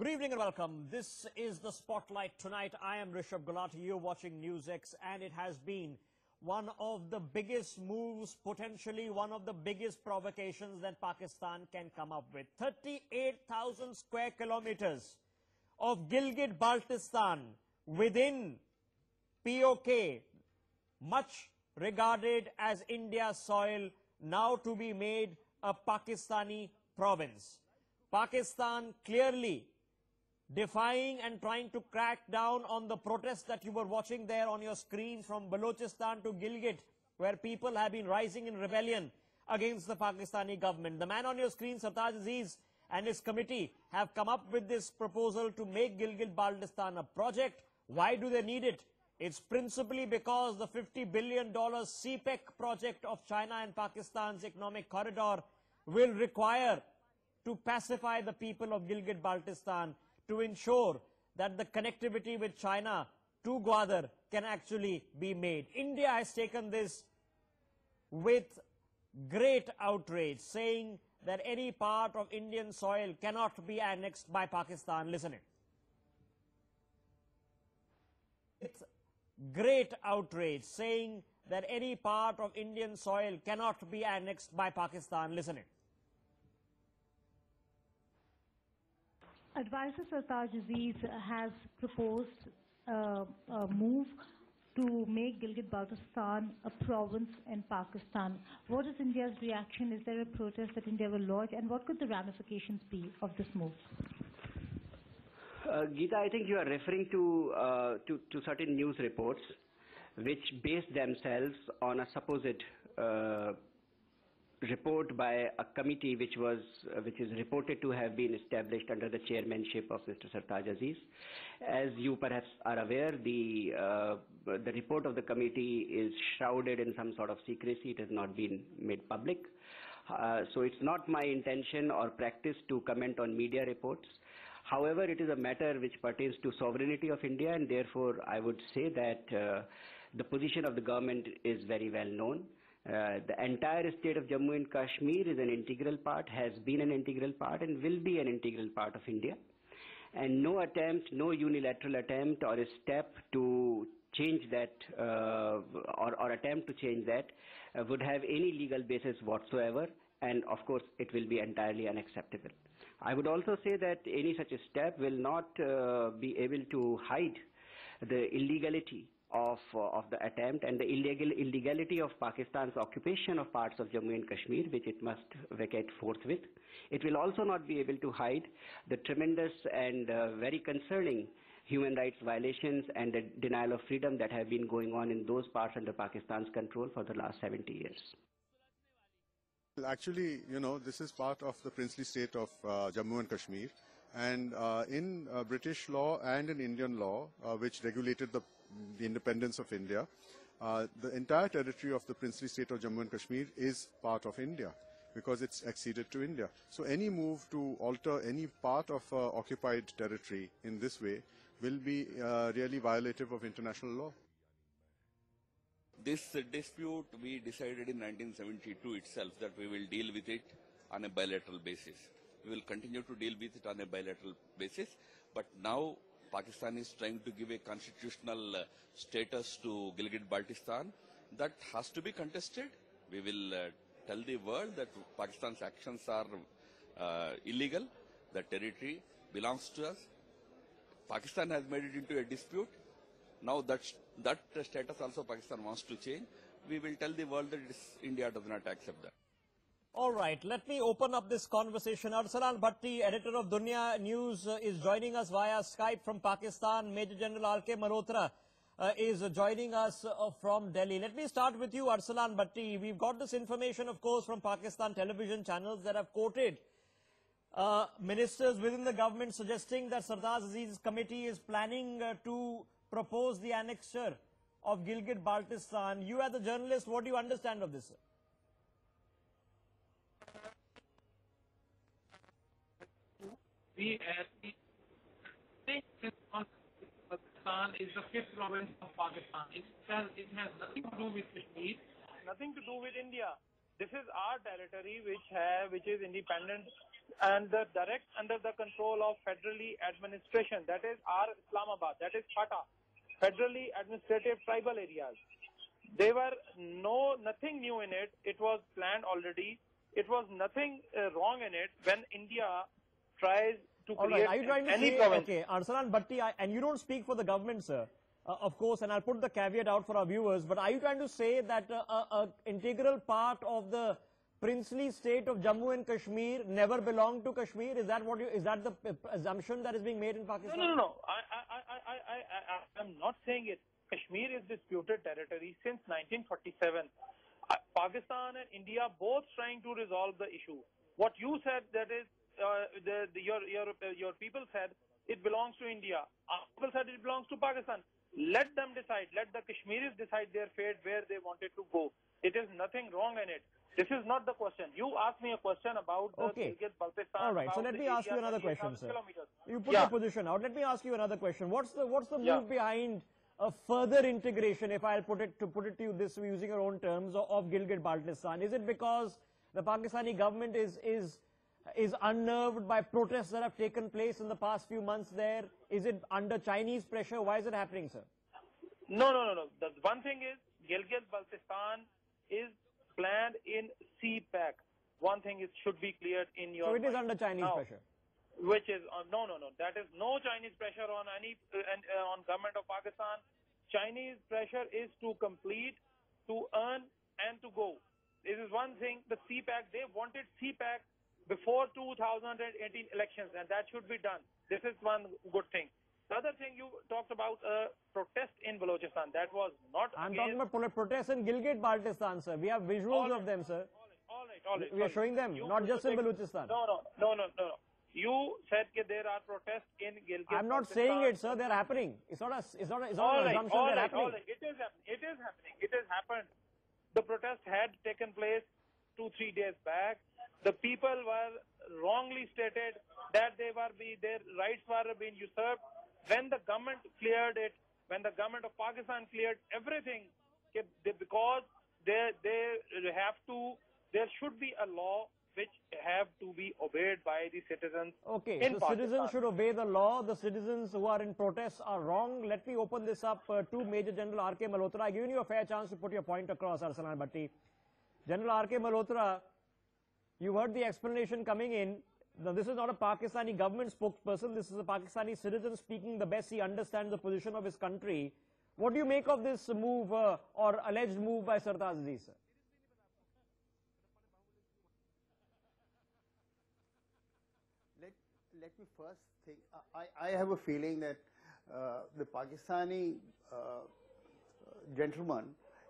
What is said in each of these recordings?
Good evening and welcome. This is the Spotlight tonight. I am Rishabh Gulati. You're watching NewsX, and it has been one of the biggest moves, potentially one of the biggest provocations that Pakistan can come up with. 38,000 square kilometers of Gilgit-Baltistan within POK, much regarded as India's soil, now to be made a Pakistani province. Pakistan clearly defying and trying to crack down on the protests that you were watching there on your screens from Balochistan to Gilgit, where people have been rising in rebellion against the Pakistani government. The man on your screen, Sartaj Aziz, and his committee have come up with this proposal to make Gilgit-Baltistan a project. Why do they need it? It's principally because the $50 billion CPEC project of China and Pakistan's economic corridor will require to pacify the people of Gilgit-Baltistan, to ensure that the connectivity with China to Gwadar can actually be made. India has taken this with great outrage, saying that any part of Indian soil cannot be annexed by Pakistan. Listen it. With great outrage, saying that any part of Indian soil cannot be annexed by Pakistan. Listen it. Advisor Sartaj Aziz has proposed a move to make Gilgit-Baltistan a province in Pakistan. What is India's reaction? Is there a protest that India will lodge? And what could the ramifications be of this move? Geeta, I think you are referring to certain news reports which base themselves on a supposed report by a committee which is reported to have been established under the chairmanship of Mr. Sartaj Aziz. As you perhaps are aware, the report of the committee is shrouded in some sort of secrecy. It has not been made public. So it's not my intention or practice to comment on media reports. However, it is a matter which pertains to sovereignty of India, and therefore I would say that the position of the government is very well known. The entire state of Jammu and Kashmir is an integral part, has been an integral part, and will be an integral part of India. And no attempt, no unilateral attempt or a step to change that or attempt to change that would have any legal basis whatsoever, and of course it will be entirely unacceptable. I would also say that any such a step will not be able to hide the illegality of the attempt and the illegality of Pakistan's occupation of parts of Jammu and Kashmir, which it must vacate forthwith. It will also not be able to hide the tremendous and very concerning human rights violations and the denial of freedom that have been going on in those parts under Pakistan's control for the last 70 years. Well, actually, this is part of the princely state of Jammu and Kashmir. And in British law and in Indian law, which regulated the independence of India, the entire territory of the princely state of Jammu and Kashmir is part of India because it's acceded to India. So any move to alter any part of occupied territory in this way will be really violative of international law. This dispute, we decided in 1972 itself that we will deal with it on a bilateral basis. We will continue to deal with it on a bilateral basis, but now Pakistan is trying to give a constitutional status to Gilgit-Baltistan. That has to be contested. We will tell the world that Pakistan's actions are illegal. The territory belongs to us. Pakistan has made it into a dispute. Now that status also Pakistan wants to change. We will tell the world that India does not accept that. All right, let me open up this conversation. Arsalan Bhatti, editor of Dunya News, is joining us via Skype from Pakistan. Major General R.K. Malhotra is joining us from Delhi. Let me start with you, Arsalan Bhatti. We've got this information, of course, from Pakistan television channels that have quoted ministers within the government suggesting that Sartaj Aziz's committee is planning to propose the annexure of Gilgit-Baltistan. You as a journalist, what do you understand of this? We think Pakistan is the fifth province of Pakistan. It has nothing to do with Kashmir, nothing to do with India. This is our territory which is independent and direct under the control of federally administration. That is our Islamabad, that is FATA, federally administrative tribal areas. There were nothing new in it. It was planned already. It was nothing wrong in it when India tries to create Are you trying to any say, province. okay, Arsalan Bhatti, and you don't speak for the government, sir, of course, and I'll put the caveat out for our viewers, but are you trying to say that an integral part of the princely state of Jammu and Kashmir never belonged to Kashmir? Is that the assumption that is being made in Pakistan? No. I'm not saying it. Kashmir is disputed territory since 1947. Pakistan and India both trying to resolve the issue. What you said, that is, your people said it belongs to India. Our people said it belongs to Pakistan. Let them decide. Let the Kashmiris decide their fate, where they wanted to go. It is nothing wrong in it. This is not the question. You asked me a question about the Gilgit-Baltistan. All right. So let me ask you another question, sir. You put your position out. Let me ask you another question. What's the move behind a further integration, if I'll put it to you this way, using your own terms, of Gilgit-Baltistan? Is it because the Pakistani government is unnerved by protests that have taken place in the past few months there? Is it under Chinese pressure? Why is it happening, sir? No. The one thing is, Gilgit-Baltistan is planned in CPAC. One thing should be cleared in your So it is mind. under Chinese pressure? Which is, no. That is no Chinese pressure on on government of Pakistan. Chinese pressure is to complete, to earn, and to go. This is one thing. The CPAC, they wanted CPAC before 2018 elections, and that should be done. This is one good thing. The other thing, you talked about protest in Balochistan. That was not. I'm talking about protests in Gilgit-Baltistan, sir. We have visuals of them, sir. All right. We are showing them, not just in Balochistan. No. You said that there are protests in Gilgit-Baltistan. I'm not saying it, sir. They're happening. It's not an assumption. They're happening. It is happening. It has happened. The protest had taken place 2-3 days back. The people were wrongly stated that their rights were being usurped. When the government cleared it, when the government of Pakistan cleared everything, because there should be a law which have to be obeyed by the citizens. Okay, in so Pakistan. citizens should obey the law. The citizens who are in protests are wrong. Let me open this up to Major General R.K. Malhotra. I've given you a fair chance to put your point across, Arsalan Bhatti. General R.K. Malhotra, you heard the explanation coming in. Now, this is not a Pakistani government spokesperson. This is a Pakistani citizen speaking the best he understands the position of his country. What do you make of this move or alleged move by Sartaj Aziz, sir? Let me first think. I have a feeling that the Pakistani gentleman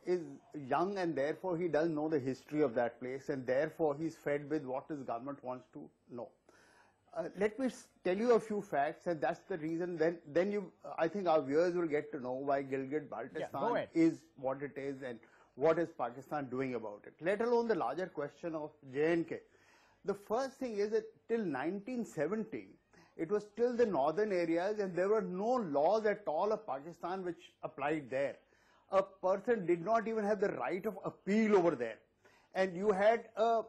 is young, and therefore he doesn't know the history of that place, and therefore he's fed with what his government wants to know. Let me tell you a few facts, and that's the reason. Then I think our viewers will get to know why Gilgit-Baltistan is what it is and what is Pakistan doing about it. Let alone the larger question of J&K. The first thing is that till 1970, it was still the northern areas, and there were no laws at all of Pakistan which applied there. A person did not even have the right of appeal over there. And you had a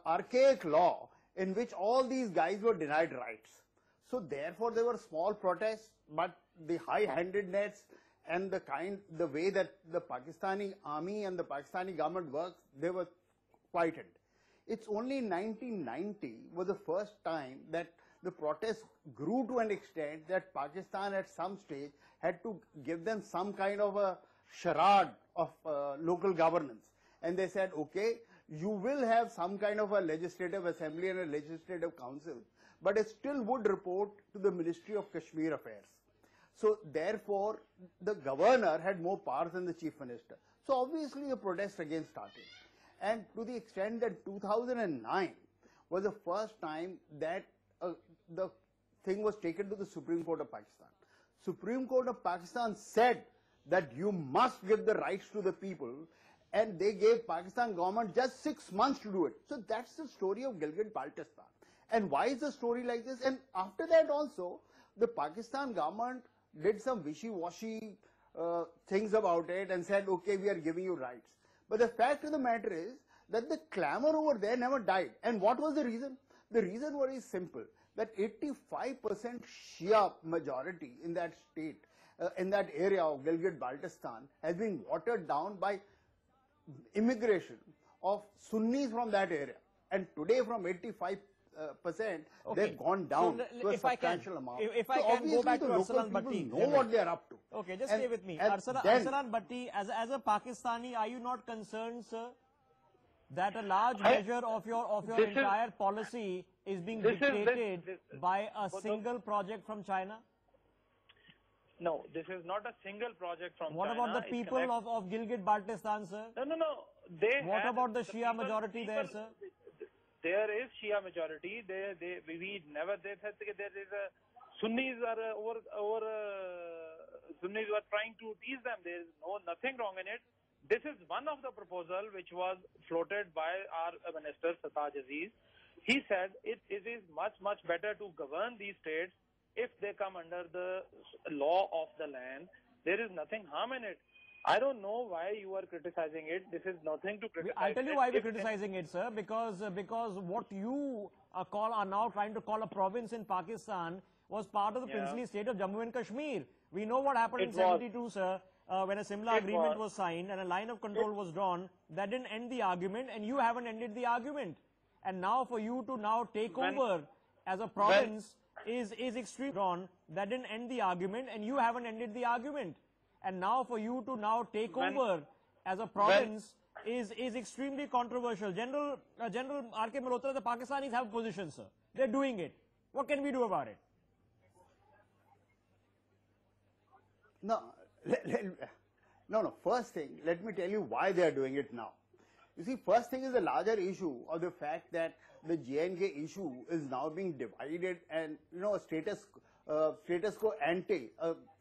archaic law in which all these guys were denied rights. So therefore there were small protests, but the high-handedness and the way that the Pakistani army and the Pakistani government works, they were quietened. It's only in 1990 was the first time that the protests grew to an extent that Pakistan at some stage had to give them some kind of a charade of local governance. And they said, okay, you will have some kind of a legislative assembly and a legislative council, but it still would report to the Ministry of Kashmir Affairs. So therefore, the governor had more power than the chief minister. So obviously the protest again started. And to the extent that 2009 was the first time that the thing was taken to the Supreme Court of Pakistan. Supreme Court of Pakistan said that you must give the rights to the people, and they gave Pakistan government just 6 months to do it. So that's the story of Gilgit-Baltistan. And why is the story like this? And after that also, the Pakistan government did some wishy-washy things about it and said, okay, we are giving you rights. But the fact of the matter is that the clamor over there never died. And what was the reason? The reason was very simple, that 85% Shia majority in that state, in that area of Gilgit-Baltistan, has been watered down by immigration of Sunnis from that area. And today from 85%, they've gone down to a substantial amount. If I can go back to Arsalan Bhatti. Know what they are up to. Okay, just stay with me. Arsalan Bhatti, as a Pakistani, are you not concerned, sir, that a large measure of your entire policy is being dictated by a single project from China? No, this is not a single project from What China. about the people of Gilgit-Baltistan, sir? No. What about the Shia majority there, sir? There is Shia majority. We never said that there is a Sunnis are Sunnis who are trying to tease them. There is nothing wrong in it. This is one of the proposal which was floated by our Minister Sartaj Aziz. He said it is much better to govern these states if they come under the law of the land. There is nothing harm in it. I don't know why you are criticizing it. This is nothing to criticize. I'll tell you why we're criticizing it, sir. Because what you are now trying to call a province in Pakistan was part of the princely state of Jammu and Kashmir. We know what happened in 72, sir, when a Simla agreement was signed and a line of control was drawn. That didn't end the argument, and you haven't ended the argument. And now for you to now take over as a province is extremely drawn. That didn't end the argument, and you haven't ended the argument. And now for you to now take over as a province is extremely controversial. General R.K. Malhotra, the Pakistanis have a position, sir. They're doing it. What can we do about it? No. First thing, let me tell you why they are doing it now. You see, first thing is the larger issue of the fact that the J&K issue is now being divided, and status quo ante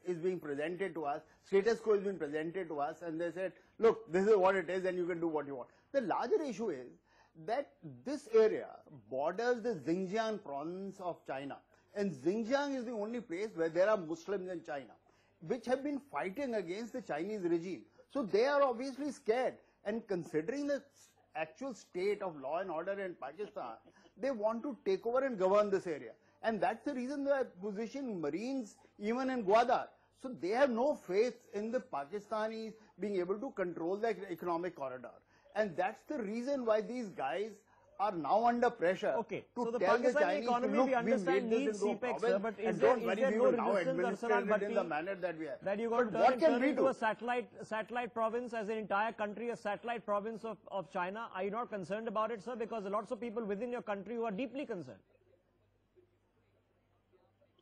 is being presented to us. Status quo has been presented to us, and they said, look, this is what it is, and you can do what you want. The larger issue is that this area borders the Xinjiang province of China, and Xinjiang is the only place where there are Muslims in China, which have been fighting against the Chinese regime. So they are obviously scared, and considering the actual state of law and order in Pakistan, they want to take over and govern this area. And that's the reason they are positioning Marines even in Gwadar. So they have no faith in the Pakistanis being able to control the economic corridor. And that's the reason why these guys are now under pressure. Okay, to so the tell Pakistani the Chinese economy, look, we understand, needs CPEC, sir, but is there no resistance, Arsalan Bhatti, in the manner that we have. That you got to turn into a satellite province as an entire country, a satellite province of China? Are you not concerned about it, sir? Because there are lots of people within your country who are deeply concerned.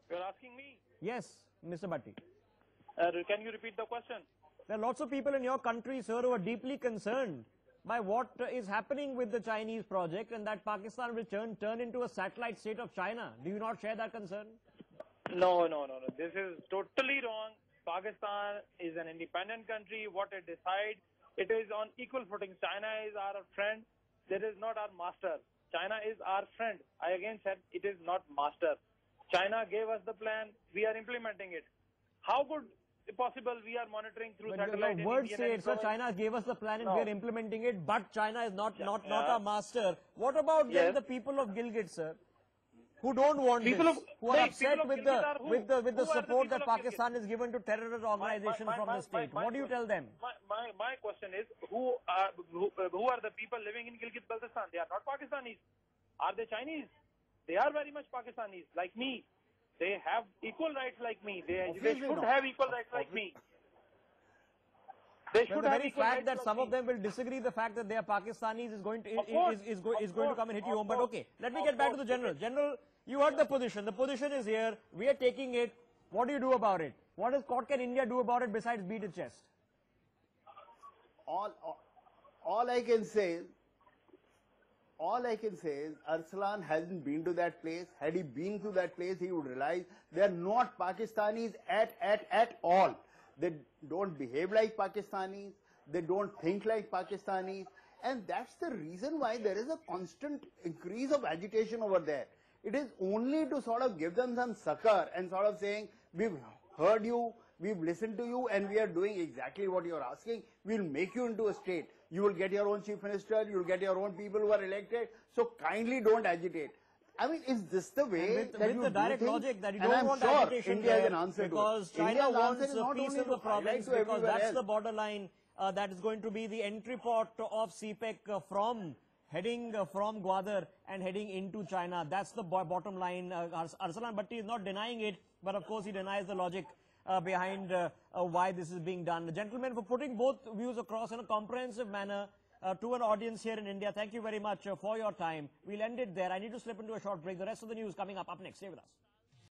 You're asking me? Yes, Mr. Bhatti. Can you repeat the question? There are lots of people in your country, sir, who are deeply concerned by what is happening with the Chinese project, and that Pakistan will turn into a satellite state of China. Do you not share that concern? No. This is totally wrong. Pakistan is an independent country. What it decides, it is on equal footing. China is our friend. That is not our master. China is our friend. I again said it is not master. China gave us the plan. We are implementing it. How could it possible we are monitoring through satellite? Your words say it, sir. China gave us the plan and we are implementing it, but China is not our master. What about then the people of Gilgit, sir, who don't want this, who are upset with the support that Pakistan is given to terrorist organizations from the state? What do you tell them? My question is, who are the people living in Gilgit-Baltistan? They are not Pakistanis. Are they Chinese? They are very much Pakistanis, like me. They have equal rights like me. They should have equal rights like me. They should the have very equal fact rights that like some me. of them will disagree, the fact that they are Pakistanis is going to come and hit you home. But okay, let me get back to the general. General, you heard the position. The position is here. We are taking it. What do you do about it? What can India do about it besides beat its chest? All I can say is, Arsalan hasn't been to that place. Had he been to that place, he would realize they are not Pakistanis at all. They don't behave like Pakistanis. They don't think like Pakistanis. And that's the reason why there is a constant increase of agitation over there. It is only to sort of give them some succor and sort of saying, we've heard you, we've listened to you, and we are doing exactly what you're asking. We'll make you into a state. you will get your own chief minister, you will get your own people who are elected. So kindly don't agitate. I mean, is this the way that you with the direct do logic that you and don't I'm want sure agitation India there has an answer because to it. China India's wants answer is not peace only in the to highlight province to because everywhere that's else. the borderline that is going to be the entry port of CPEC from heading from Gwadar and heading into China. That's the bottom line. Arsalan Bhatti is not denying it, but of course he denies the logic behind why this is being done. Gentlemen, for putting both views across in a comprehensive manner to an audience here in India, thank you very much for your time. We'll end it there. I need to slip into a short break. The rest of the news coming up next. Stay with us.